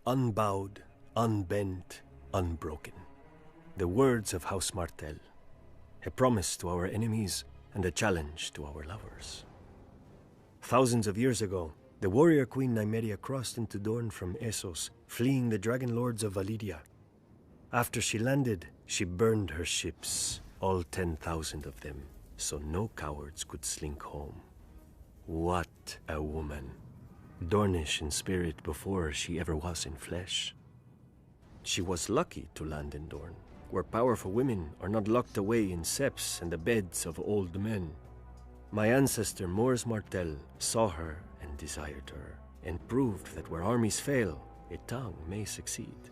unbowed, unbent, unbroken. The words of House Martell, a promise to our enemies and a challenge to our lovers. Thousands of years ago, the warrior queen Nymeria crossed into Dorne from Essos, fleeing the dragon lords of Valyria. After she landed, she burned her ships, all 10,000 of them, so no cowards could slink home. What a woman! Dornish in spirit before she ever was in flesh. She was lucky to land in Dorne, where powerful women are not locked away in septs and the beds of old men. My ancestor Oberyn Martell saw her and desired her, and proved that where armies fail, a tongue may succeed.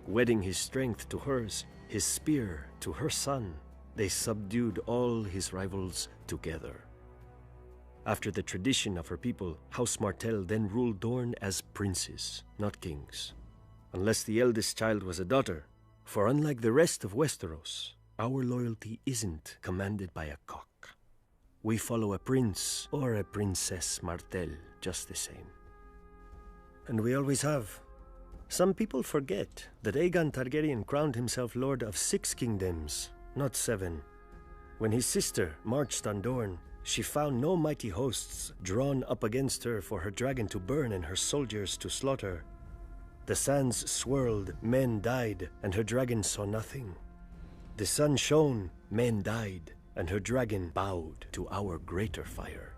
Wedding his strength to hers, his spear to her son, they subdued all his rivals together. After the tradition of her people, House Martell then ruled Dorne as princes, not kings. Unless the eldest child was a daughter, for unlike the rest of Westeros, our loyalty isn't commanded by a cock. We follow a prince or a princess Martell just the same. And we always have. Some people forget that Aegon Targaryen crowned himself lord of 6 kingdoms, not 7. When his sister marched on Dorne, she found no mighty hosts drawn up against her for her dragon to burn and her soldiers to slaughter. The sands swirled, men died, and her dragon saw nothing. The sun shone, men died, and her dragon bowed to our greater fire.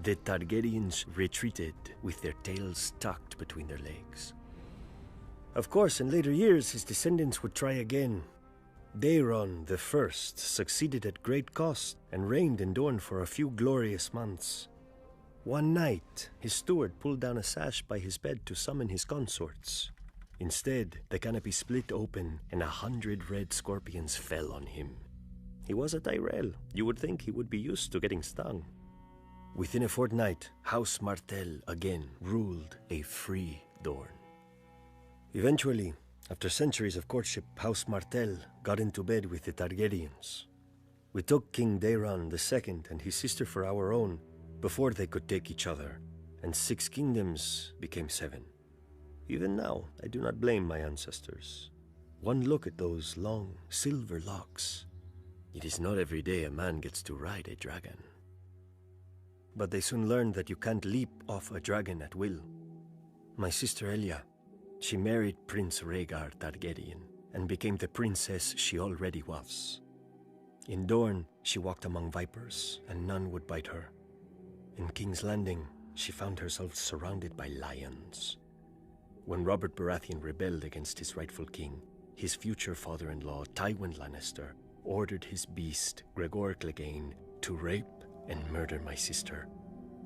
The Targaryens retreated with their tails tucked between their legs. Of course, in later years, his descendants would try again. Daeron the First succeeded at great cost and reigned in Dorne for a few glorious months. One night, his steward pulled down a sash by his bed to summon his consorts. Instead, the canopy split open and 100 red scorpions fell on him. He was a Tyrell. You would think he would be used to getting stung. Within a fortnight, House Martell again ruled a free Dorne. Eventually, after centuries of courtship, House Martell got into bed with the Targaryens. We took King Daeron II and his sister for our own before they could take each other, and 6 kingdoms became 7. Even now, I do not blame my ancestors. One look at those long, silver locks. It is not every day a man gets to ride a dragon. But they soon learned that you can't leap off a dragon at will. My sister Elia, she married Prince Rhaegar Targaryen and became the princess she already was. In Dorne, she walked among vipers, and none would bite her. In King's Landing, she found herself surrounded by lions. When Robert Baratheon rebelled against his rightful king, his future father-in-law, Tywin Lannister, ordered his beast, Gregor Clegane, to rape and murder my sister,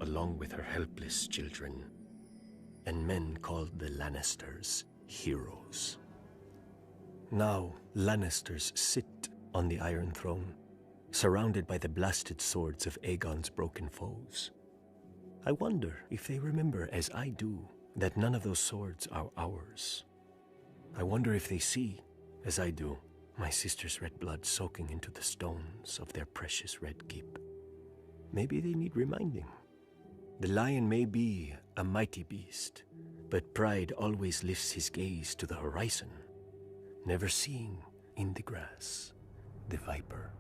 along with her helpless children. And men called the Lannisters heroes. Now, Lannisters sit on the Iron Throne, surrounded by the blasted swords of Aegon's broken foes. I wonder if they remember, as I do, that none of those swords are ours. I wonder if they see, as I do, my sister's red blood soaking into the stones of their precious red keep. Maybe they need reminding. The lion may be a mighty beast, but pride always lifts his gaze to the horizon, never seeing in the grass the viper.